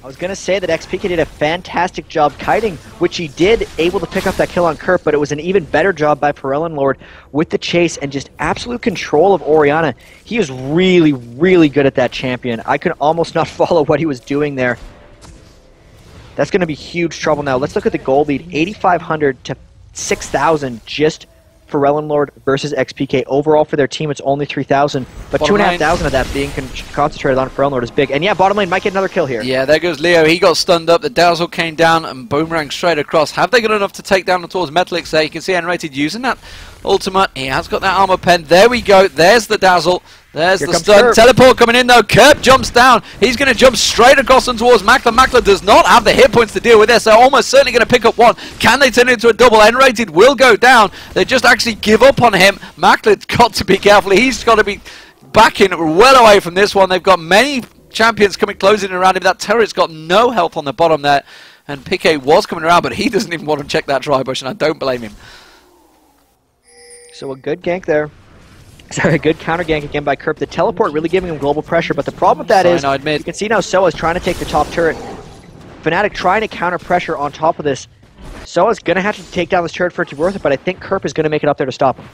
S2: I was going to say that XPK did a fantastic job kiting, which he did, able to pick up that kill on Kerp, but it was an even better job by ForellenLord with the chase and just absolute control of Orianna. He is really, really good at that champion. I could almost not follow what he was doing there. That's going to be huge trouble now. Let's look at the gold lead, 8,500 to 6,000 just ForellenLord versus XPK. Overall for their team, it's only 3,000, but 2,500 of that being concentrated on ForellenLord is big. And yeah, bottom lane might get another kill here.
S1: Yeah, there goes Leo. He got stunned up. The Dazzle came down and Boomerang straight across. Have they got enough to take down towards MetalX there? You can see Unrated using that ultimate. He has got that armor pen. There we go. There's the Dazzle. There's the stun. Kerp. Teleport coming in though. Kerp jumps down. He's going to jump straight across and towards Makler. Makler does not have the hit points to deal with this. They're almost certainly going to pick up one. Can they turn it into a double? N-rated will go down. They just actually give up on him. Makler's got to be careful. He's got to be backing well away from this one. They've got many champions coming closing around him. That turret's got no health on the bottom there. And PK was coming around, but he doesn't even want to check that dry bush, and I don't blame him.
S2: So a good gank there. Sorry, a good counter gank again by Kerp. The teleport really giving him global pressure, but the problem with that is, you can see now Soa's trying to take the top turret. Fnatic trying to counter pressure on top of this. Soa's going to have to take down this turret for it to be worth it, but I think Kerp is going to make it up there to stop him.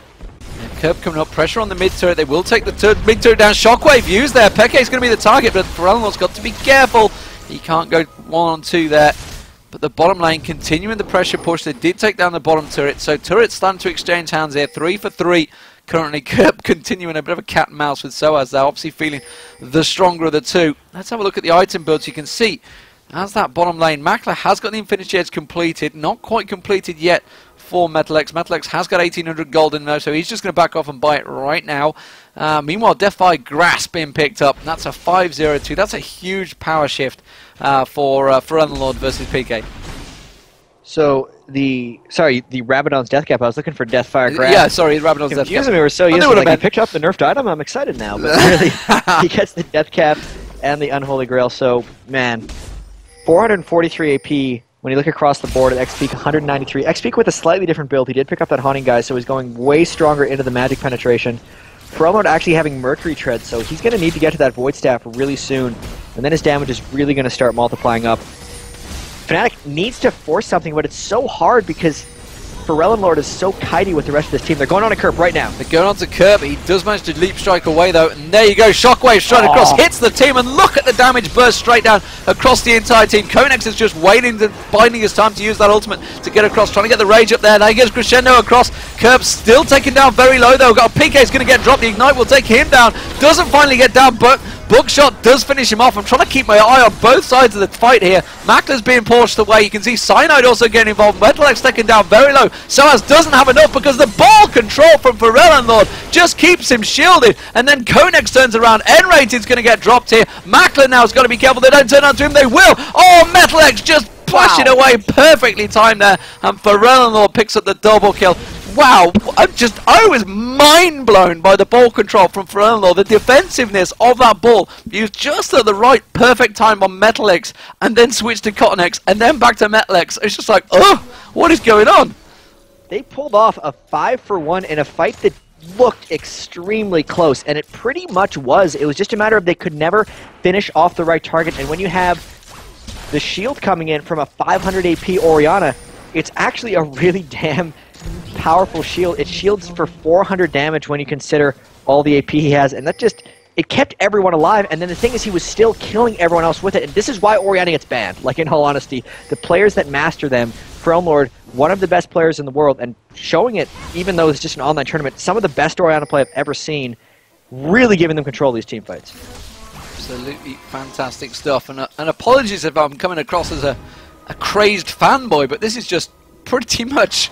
S1: Kerp coming up, pressure on the mid turret. They will take the mid turret down. Shockwave used there. Peke is going to be the target, but ForellenLord's got to be careful. He can't go 1 on 2 there. But the bottom lane continuing the pressure push. They did take down the bottom turret, so turret's starting to exchange hands here. 3 for 3. Currently, Kerp continuing a bit of a cat and mouse with Soaz. They're obviously feeling the stronger of the two. Let's have a look at the item builds. You can see as that bottom lane, Makler has got the Infinity Edge completed. Not quite completed yet for Metalex. Metalex has got 1800 gold in there, so he's just going to back off and buy it right now. Meanwhile, Deathfire Grasp being picked up. That's a 5-0-2. That's a huge power shift for ForellenLord versus PK.
S2: So the Rabadon's Death Cap. I was looking for Deathfire Grasp.
S1: Yeah, sorry, Rabadon's Death Cap.
S2: Confusing me. We're so used to like, he picked up the nerfed item. I'm excited now, but really, he gets the Death Cap and the Unholy Grail. So man, 443 AP. When you look across the board at XP 193. XP with a slightly different build. He did pick up that Haunting Guy, so he's going way stronger into the magic penetration. ForellenLord actually having Mercury Tread, so he's going to need to get to that Void Staff really soon, and then his damage is really going to start multiplying up. Fnatic needs to force something, but it's so hard because ForellenLord is so kitey with the rest of this team. They're going on a Kerp right now.
S1: They're going on to Kerp. He does manage to leap strike away though, and there you go. Shockwave straight across, hits the team, and look at the damage burst straight down across the entire team. Konex is just waiting, biding his time to use that ultimate to get across, trying to get the rage up there. Now he gets Crescendo across. Kerp still taken down very low though. Got a PK is going to get dropped. The Ignite will take him down. Doesn't finally get down, but Bookshot does finish him off. I'm trying to keep my eye on both sides of the fight here. Makler's being pushed away. You can see Cyanide also getting involved. Metalex taken down very low. Soaz doesn't have enough because the ball control from ForellenLord just keeps him shielded. And then Konex turns around. N-Rated's going to get dropped here. Makler now has got to be careful. They don't turn onto him. They will. Oh, Metalex just flashing away. Perfectly timed there. And ForellenLord picks up the double kill. Wow, I was mind blown by the ball control from ForellenLord. The defensiveness of that ball used just at the right perfect time on Metalex, and then switched to Cottonex, and then back to Metalex. It's just like, oh, what is going on?
S2: They pulled off a 5-for-1 in a fight that looked extremely close, and it pretty much was. It was just a matter of they could never finish off the right target, and when you have the shield coming in from a 500 AP Orianna, it's actually a really damn powerful shield. It shields for 400 damage when you consider all the AP he has, and that just, it kept everyone alive. And then the thing is, he was still killing everyone else with it, and this is why Orianna gets banned. Like, in all honesty, the players that master them, ForellenLord, one of the best players in the world, and showing it, even though it's just an online tournament, some of the best Orianna play I've ever seen, really giving them control of these team fights.
S1: Absolutely fantastic stuff, and apologies if I'm coming across as a crazed fanboy, but this is just pretty much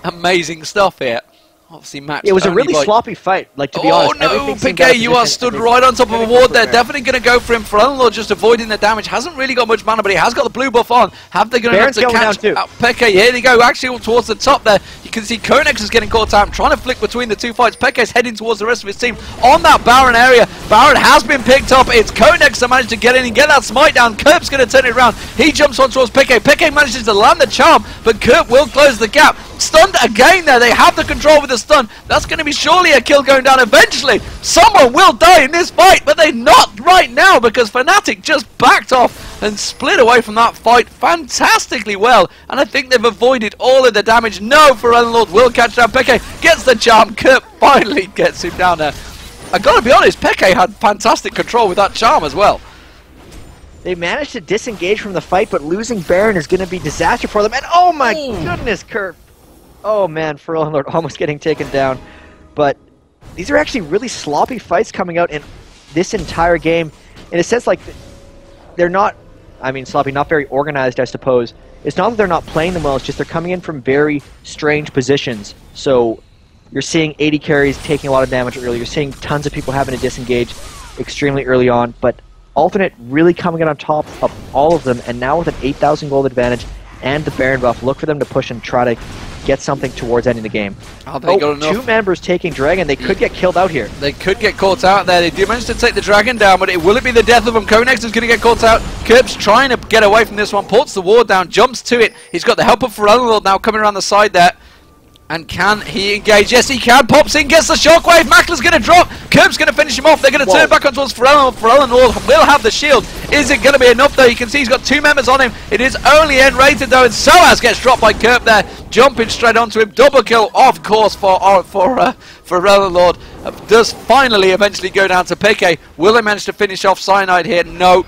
S1: amazing stuff here. Obviously matched.
S2: It was a really sloppy fight, like, to be honest.
S1: Oh no, PK, you are stood right on top of a ward there. Definitely going to go for him. ForellenLord just avoiding the damage. Hasn't really got much mana, but he has got the blue buff on. Have they going to have to catch out PK? Here they go, actually towards the top there. You can see Konex is getting caught out, trying to flick between the two fights. PK is heading towards the rest of his team on that Baron area. Baron has been picked up. It's Konex that managed to get in and get that smite down. Kerp's going to turn it around. He jumps on towards PK. PK manages to land the charm, but Kerp will close the gap. Stunned again there. They have the control with the stun. That's going to be surely a kill going down eventually. Someone will die in this fight, but they're not right now because Fnatic just backed off and split away from that fight fantastically well. And I think they've avoided all of the damage. No, ForellenLord will catch down Peke. Gets the charm. Kerp finally gets him down there. I got to be honest, Peke had fantastic control with that charm as well.
S2: They managed to disengage from the fight, but losing Baron is going to be disaster for them. And oh my goodness, Kerp. Oh man, ForellenLord almost getting taken down. But these are actually really sloppy fights coming out in this entire game. In a sense, like, they're not, I mean, sloppy, not very organized, I suppose. It's not that they're not playing them well, it's just they're coming in from very strange positions. So you're seeing 80 carries taking a lot of damage early. You're seeing tons of people having to disengage extremely early on. But Alternate really coming in on top of all of them. And now with an 8,000 gold advantage and the Baron buff, look for them to push and try to get something towards ending the game.
S1: Oh, they got enough.
S2: Two members taking Dragon. They could get killed out here.
S1: They could get caught out there. They do manage to take the Dragon down, but will it be the death of them? Konex is going to get caught out. Kerp's trying to get away from this one. Ports the ward down, jumps to it. He's got the help of ForellenLord now coming around the side there. And can he engage? Yes, he can. Pops in, gets the shockwave. Makler's going to drop. Kerp's going to finish him off. They're going to turn back on towards ForellenLord. ForellenLord will have the shield. Is it going to be enough though? You can see he's got 2 members on him. It is only N-rated though, and Soaz gets dropped by Kerp there, jumping straight onto him. Double kill, of course, for ForellenLord. Does finally eventually go down to Peke. Will they manage to finish off Cyanide here? No.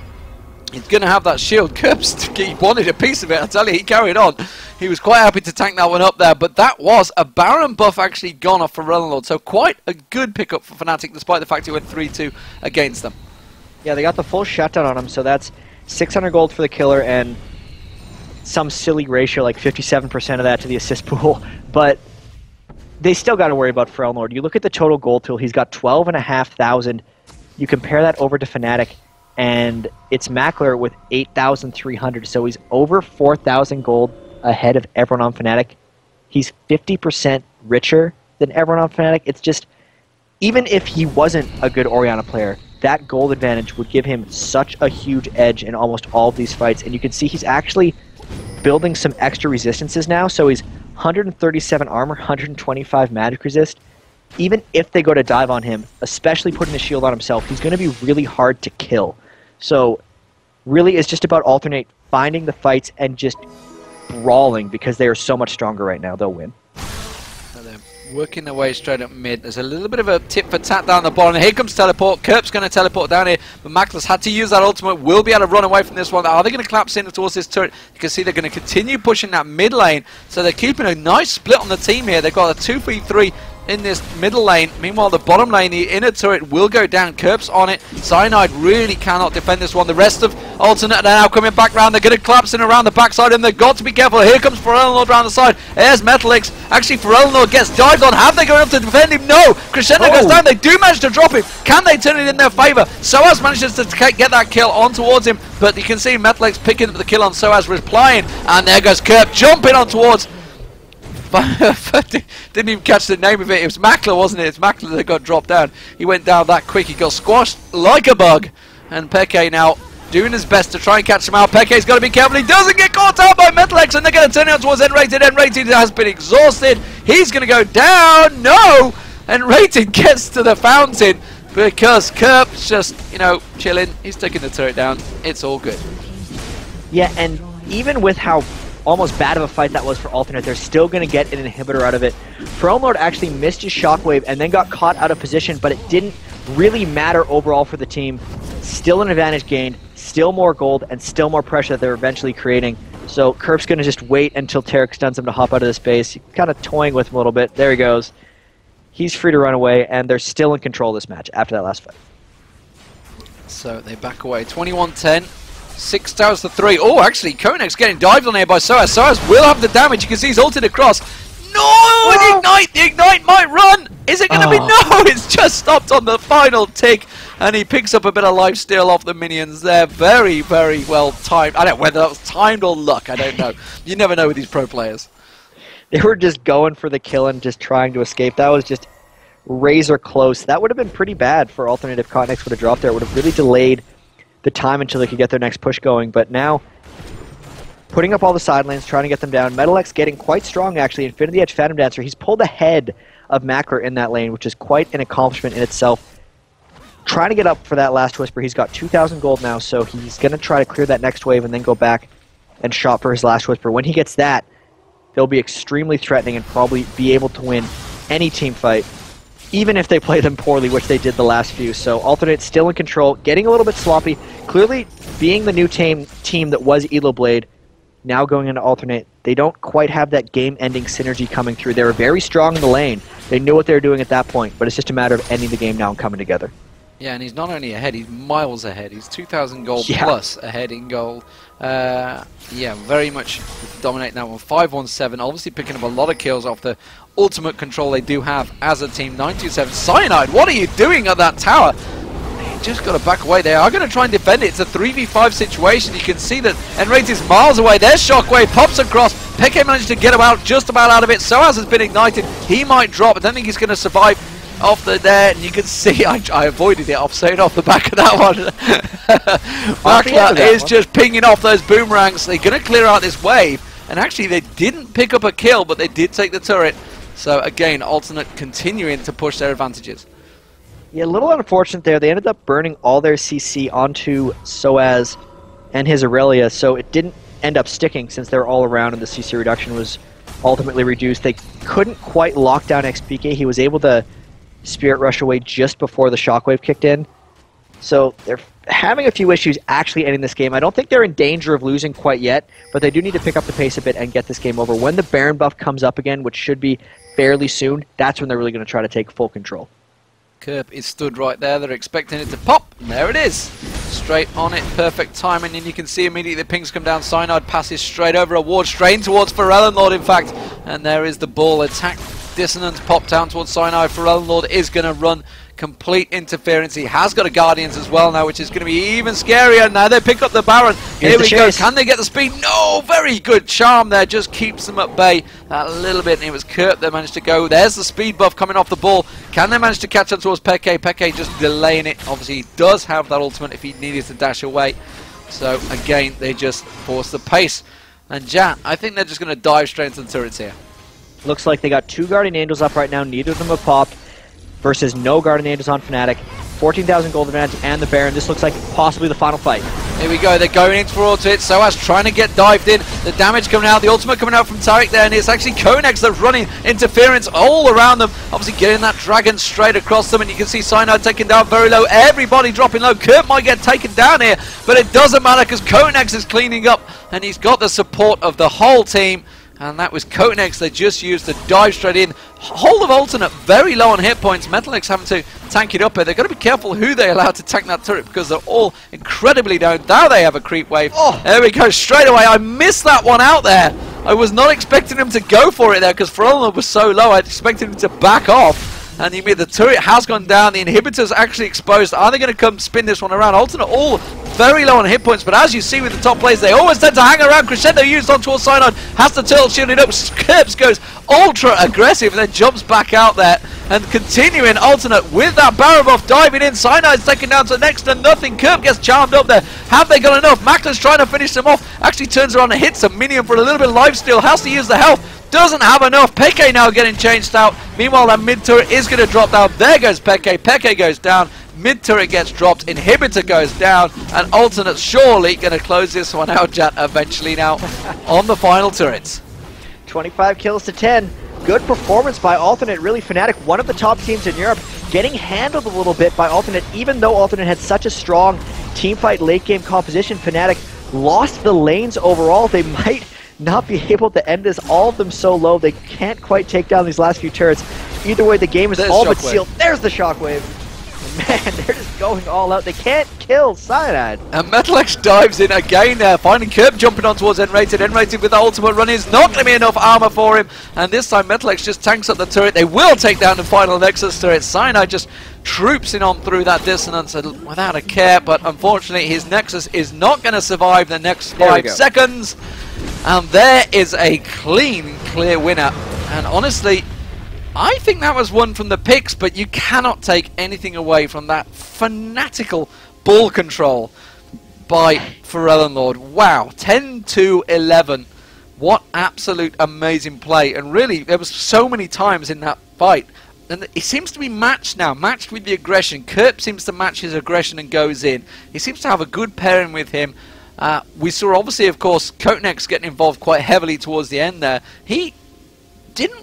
S1: He's going to have that shield. Kerps, he wanted a piece of it, I tell you, he carried on. He was quite happy to tank that one up there, but that was a Baron buff actually gone off for ForellenLord, so quite a good pickup for Fnatic, despite the fact he went 3-2 against them.
S2: Yeah, they got the full shutdown on him, so that's 600 gold for the killer and some silly ratio, like 57% of that to the assist pool, but they still got to worry about ForellenLord. You look at the total gold tool, he's got 12,500. You compare that over to Fnatic, and it's Mackler with 8,300, so he's over 4,000 gold ahead of everyone on Fnatic. He's 50% richer than everyone on Fnatic. It's just, even if he wasn't a good Orianna player, that gold advantage would give him such a huge edge in almost all of these fights, and you can see he's actually building some extra resistances now, so he's 137 armor, 125 magic resist. Even if they go to dive on him, especially putting the shield on himself, he's going to be really hard to kill. So really it's just about alternate finding the fights and just brawling, because they are so much stronger right now. They'll win.
S1: So they're working their way straight up mid. There's a little bit of a tip for tat down the bottom. And here comes teleport. Kerp's going to teleport down here, but Mackler's had to use that ultimate. Will be able to run away from this one. Are they going to collapse in towards this turret? You can see they're going to continue pushing that mid lane. So they're keeping a nice split on the team here. They've got a 2v3 in this middle lane. Meanwhile, the bottom lane, the inner turret will go down. Kerp's on it. Cyanide really cannot defend this one. The rest of Alternate are now coming back round. They're going to collapse in around the backside, and they've got to be careful. Here comes ForellenLord round the side. There's Metalix. Actually, ForellenLord gets dived on. Have they gone up to defend him? No. Crescendo goes down. They do manage to drop him. Can they turn it in their favour? Soaz manages to get that kill on towards him, but you can see Metalix picking up the kill on Soaz, replying, and there goes Kerp jumping on towards. Didn't even catch the name of it. It was Mackler, wasn't it? It's Mackler that got dropped down. He went down that quick. He got squashed like a bug. And Peke now doing his best to try and catch him out. Peke's got to be careful. He doesn't get caught out by Metalix, and they're going to turn it towards N-rated. N-rated has been exhausted. He's going to go down. No! N-rated gets to the fountain because Kerp's just, you know, chilling. He's taking the turret down. It's all good.
S2: Yeah, and even with how almost bad of a fight that was for Alternate, they're still going to get an inhibitor out of it. ForellenLord actually missed his shockwave and then got caught out of position, but it didn't really matter overall for the team. Still an advantage gained, still more gold, and still more pressure that they're eventually creating. So Kerp's going to just wait until Tarek stuns him to hop out of the space. He's kind of toying with him a little bit. There he goes. He's free to run away, and they're still in control of this match after that last fight. So
S1: they back away. 21-10. 6 towers to 3. Oh, actually, Konak's getting dived on here by Soaz. Soaz will have the damage. You can see he's ulted across. No! An ignite! The ignite might run! Is it going to be? No! It's just stopped on the final tick. And he picks up a bit of life steal off the minions there. Very, very well timed. I don't know whether that was timed or luck. I don't know. You never know with these pro players.
S2: They were just going for the kill and just trying to escape. That was just razor close. That would have been pretty bad for Alternate if Cotnex would have dropped there. It would have really delayed the time until they could get their next push going. But now, putting up all the side lanes, trying to get them down. Metalix getting quite strong, actually. Infinity Edge Phantom Dancer. He's pulled ahead of Mackler in that lane, which is quite an accomplishment in itself. Trying to get up for that last Whisper. He's got 2,000 gold now, so he's going to try to clear that next wave and then go back and shop for his last Whisper. When he gets that, they'll be extremely threatening and probably be able to win any team fight, even if they play them poorly, which they did the last few. So Alternate still in control, getting a little bit sloppy. Clearly, being the new team that was Elo Blade, now going into Alternate, they don't quite have that game-ending synergy coming through. They were very strong in the lane. They knew what they were doing at that point, but it's just a matter of ending the game now and coming together.
S1: Yeah, and he's not only ahead, he's miles ahead. He's 2,000 gold plus ahead in gold. Yeah, very much dominating that one. 5-1-7, obviously picking up a lot of kills off the ultimate control they do have as a team. 9-2-7. Cyanide, what are you doing at that tower? They just got to back away. They are going to try and defend it. It's a 3v5 situation. You can see that Enrate is miles away. There's Shockwave, pops across. Peke managed to get him out, just about out of it. Soaz has been ignited. He might drop. I don't think he's going to survive off there, and you can see I avoided it offside off the back of that one. Mackler is just pinging off those boomerangs. They're going to clear out this wave, and actually they didn't pick up a kill, but they did take the turret. So again, Alternate continuing to push their advantages.
S2: Yeah, a little unfortunate there. They ended up burning all their CC onto Soaz and his Aurelia, so it didn't end up sticking since they're all around and the CC reduction was ultimately reduced. They couldn't quite lock down XPK. He was able to Spirit Rush away just before the Shockwave kicked in. So they're having a few issues actually ending this game. I don't think they're in danger of losing quite yet, but they do need to pick up the pace a bit and get this game over. When the Baron buff comes up again, which should be fairly soon, that's when they're really going to try to take full control.
S1: Kerp is stood right there. They're expecting it to pop. And there it is. Straight on it. Perfect timing. And you can see immediately the pings come down. Cyanide passes straight over a ward. Straight towards ForellenLord, in fact. And there is the ball. Attack Dissonance pop down towards Cyanide. ForellenLord is going to run complete interference. He has got a Guardians as well now, which is going to be even scarier. Now they pick up the Baron. Here we go. Can they get the speed? No! Very good charm there. Just keeps them at bay a little bit. And it was Kurt that managed to go. There's the speed buff coming off the ball. Can they manage to catch up towards Peke? Peke just delaying it. Obviously, he does have that ultimate if he needed to dash away. So, again, they just force the pace. And Jan, I think they're just going to dive straight into the turrets here.
S2: Looks like they got 2 Guardian Angels up right now. Neither of them have popped. Versus no Guardian Angels on Fnatic. 14,000 gold advantage and the Baron. This looks like possibly the final fight.
S1: Here we go. They're going into auto it. Soaz trying to get dived in. The damage coming out. The ultimate coming out from Taric there. And it's actually Konex that's running interference all around them. Obviously getting that dragon straight across them. And you can see Cyanide taken down very low. Everybody dropping low. Kurt might get taken down here. But it doesn't matter because Konex is cleaning up. And he's got the support of the whole team. And that was Konex they just used to dive straight in. Hold of alternate, very low on hit points. Metalix having to tank it up here. They've got to be careful who they allow to tank that turret because they're all incredibly down. Now they have a creep wave. Oh, there we go, straight away. I missed that one out there. I was not expecting him to go for it there because ForellenLord was so low. I expected him to back off. And you mean the turret has gone down. The inhibitor's actually exposed. Are they going to come spin this one around? Alternate all very low on hit points, but as you see with the top players, they always tend to hang around. Crescendo used on towards Cyanide, has the turtle shielding up. Skirps goes ultra aggressive, then jumps back out there. And continuing alternate with that Baron buff diving in. Cyanide's taken down to next to nothing. Kerp gets charmed up there. Have they got enough? Macklin's trying to finish them off. Actually turns around and hits a minion for a little bit of lifesteal. Has to use the health. Doesn't have enough. Peke now getting changed out. Meanwhile, that mid turret is going to drop down. There goes Peke. Peke goes down. Mid turret gets dropped. Inhibitor goes down. And alternate surely going to close this one out, Jan, eventually now on the final turrets.
S2: 25 kills to 10. Good performance by Alternate, really. Fnatic, one of the top teams in Europe, getting handled a little bit by Alternate. Even though Alternate had such a strong teamfight late game composition, Fnatic lost the lanes overall. They might not be able to end this. All of them so low, they can't quite take down these last few turrets. Either way, the game is all but sealed. There's the Shockwave. Man, they're just going all out. They can't kill Cyanide.
S1: And Metalix dives in again there, finding Kerp jumping on towards Enrated. Enrated with the ultimate run is not going to be enough armor for him. And this time Metalix just tanks up the turret. They will take down the final Nexus turret. Cyanide just troops in on through that dissonance without a care. But unfortunately, his Nexus is not going to survive the next 5 seconds. And there is a clean, clear winner. And honestly, I think that was one from the picks, but you cannot take anything away from that fanatical ball control by ForellenLord. Wow, 10-11. What absolute amazing play. And really, there was so many times in that fight. And it seems to be matched now, matched with the aggression. Kurt seems to match his aggression and goes in. He seems to have a good pairing with him. We saw, obviously, of course, Kotenex getting involved quite heavily towards the end there. He didn't